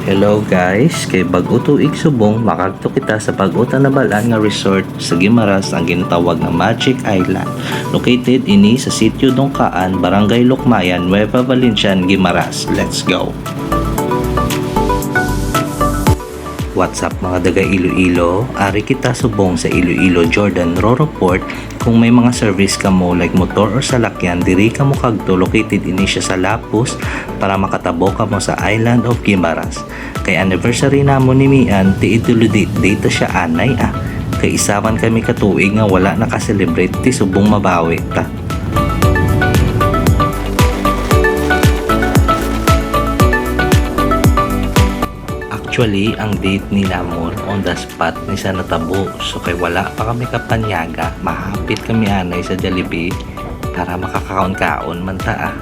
Hello guys, kay bag-o tuig subong makadto kita sa bag-o tanabalan nga resort sa Guimaras ang ginatawag na Magic Island. Located ini sa Sitio Dongkaan, Barangay Lukmayan, Nueva Valencian, Guimaras. Let's go! What's up mga daga Iloilo? Ari kita subong sa Iloilo Jordan Roro Port. Kung may mga service ka mo like motor or salakyan, diri ka mo kagto. Located ini siya sa Lapus para makatabo ka mo sa Island of Guimaras. Kay anniversary namon ni Mian, ti iduludit data siya anay Kay isaman kami katuig nga wala nakaselebrate ti subong mabawi ta. Actually, ang date ni namon on the spot ni sa natabo. So kay wala pa kami kapanyaga, mahapit kami anay sa Jollibee para makakaon-kaon man ta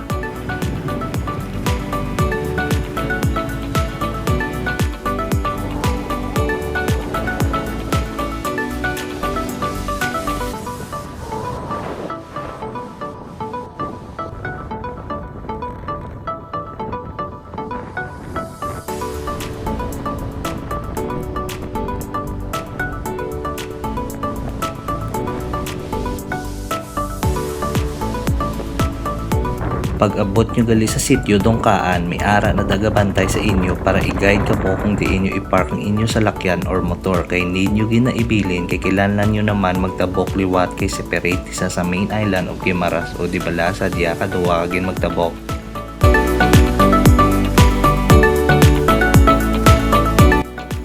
Pag abot nyo gali sa sitio Dongkaan, may ara na dagabantay sa inyo para i-guide ka mo kung di inyo i-park ang inyo salakyan or motor. Kay need nyo ginaibilin, kay kailangan nyo naman magtabok liwat kay separate isa sa main island of Guimaras o di bala sa diya kaduwa kagin magtabok.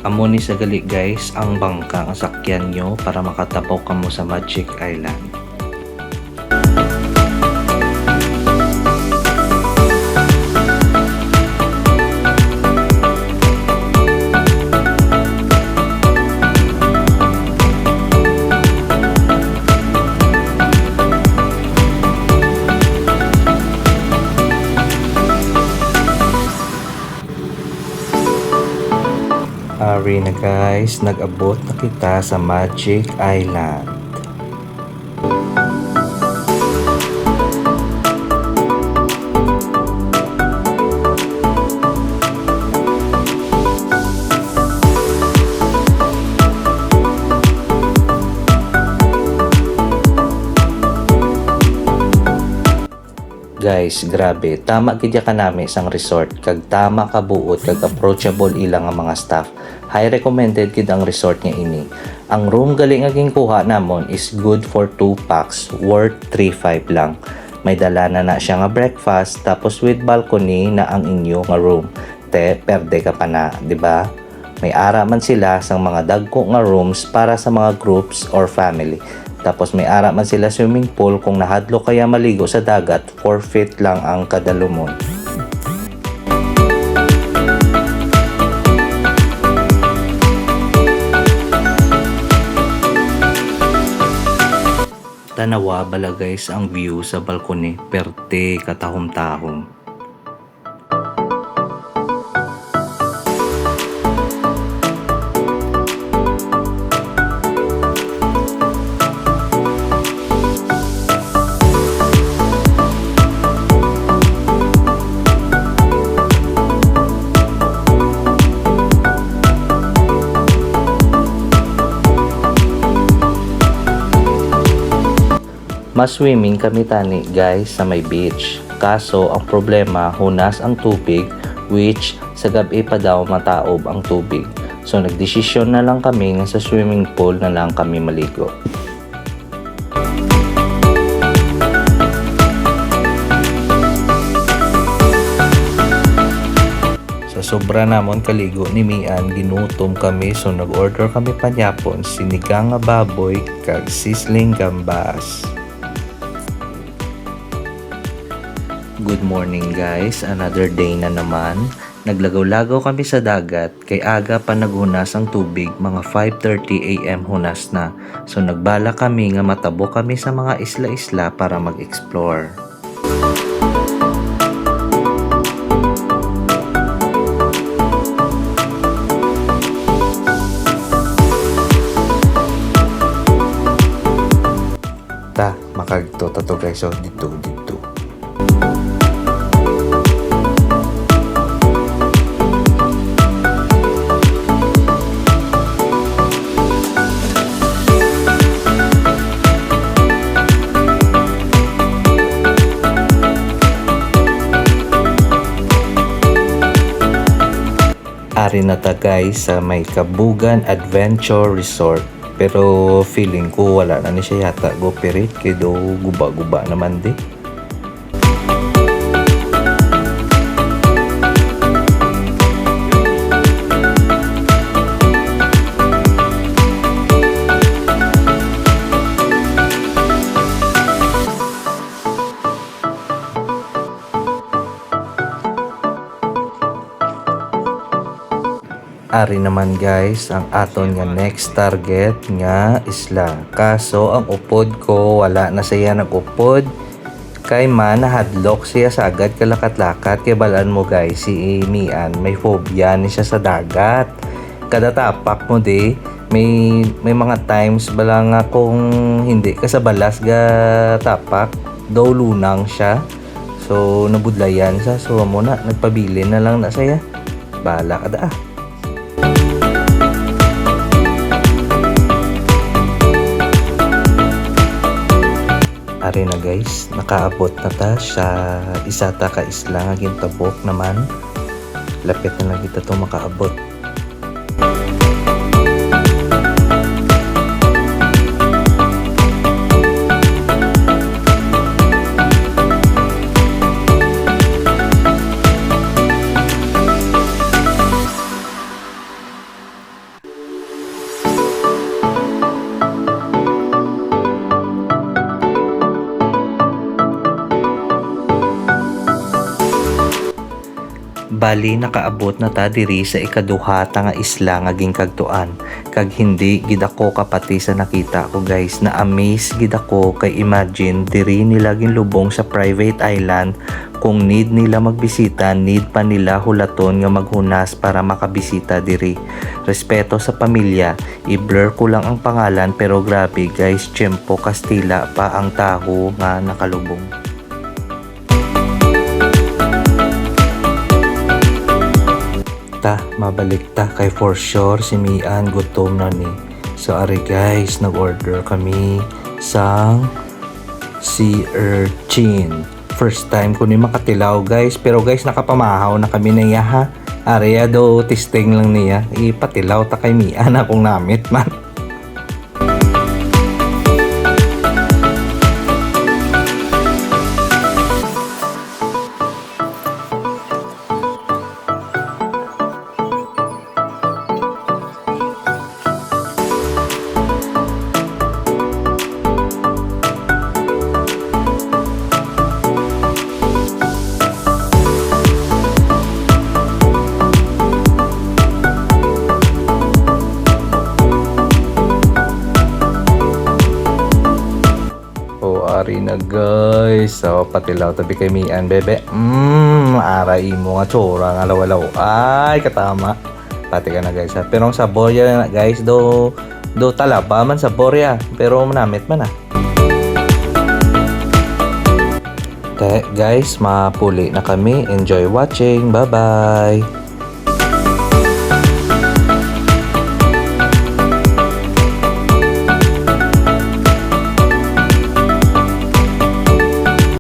Amo ni sa gali guys ang bangka ang sakyan nyo para makatabok ka mo sa Magic Island. Ari na guys, nag-abot na kita sa Magic Island. Guys, grabe, tama gidya ka nami sang resort, kag tama ka buot, kag approachable ilang ang mga staff. High recommended gid ang resort nga ini. Ang room gali nga ginkuha namon is good for 2 packs, worth 3.5 lang. May dala na siya nga breakfast, tapos with balcony na ang inyo nga room. Perde ka pa na, di ba? May ara man sila sang mga dagko nga rooms para sa mga groups or family. Tapos may ara man sila swimming pool kung nahadlo kaya maligo sa dagat, 4 feet lang ang kada lumon. Tanawa bala guys ang view sa balkone, perte katahom-tahom. Mas-swimming kami tani guys sa may beach. Kaso ang problema, hunas ang tubig which sa gabi pa daw mataob ang tubig. So nagdesisyon na lang kami nga sa swimming pool na lang kami maligo. Sa sobra namon kaligo ni Mian, ginutom kami so nag-order kami panyapon, sinigang nga baboy kag sisling gambas. Good morning guys, another day na naman. Naglagaw-lagaw kami sa dagat, kay aga pa naghunas ang tubig, mga 5:30 AM hunas na. So nagbala kami nga matabo kami sa mga isla-isla para mag-explore. Makagto tato guys, so dito. Ari na ta guys sa may Kabugan Adventure Resort. Pero feeling ko wala na ni siya yata go-operate kay do guba-guba naman di. Ari naman guys ang aton nga next target nga isla. Kaso ang upod ko wala na siya nag-upod. Kay man nahadlok siya sa agad kalakat-lakat. Kay balaan mo guys si Mian may phobia ni siya sa dagat. Kada tapak mo di may mga times bala nga kung hindi ka sa balas ga tapak daw lunang siya. So nabudlayan siya. So amo na nagpabilin na lang na siya. Bala kada ah. Ari na guys, nakaabot na ta sa isa ta ka isla nga gintabok naman. Lapit na lang kita to makaabot. Bali nakaabot na ta diri sa ikaduha ta nga isla nga gingkagtuan. Kag hindi gid ako kapati sa nakita ko guys, na amaze gid ako kay imagine diri nila ginlubong sa private island. Kung need nila magbisita, need pa nila hulaton nga maghunas para makabisita diri. Respeto sa pamilya, i-blur ko lang ang pangalan pero grabe guys, Tiempo Castilla pa ang taho nga nakalubong. Mabalik ta kay for sure si Mian gutom na ni. So ari guys, nag-order kami sang sea urchin. First time ko ni makatilaw guys, pero guys nakapamahaw na kami niya ha. Ari do testing lang niya. Ipatilaw ta kay Mian akong namit man. Ari na guys. So patilaw tabi kay Mian bebe. Aray mo nga tsura nga lawalaw. Ay katama. Pati ka na guys ha. Pero ang sabor yan guys do talaba man sabor ya. Pero manamit man ah. Guys, mapuli na kami. Enjoy watching. Bye bye.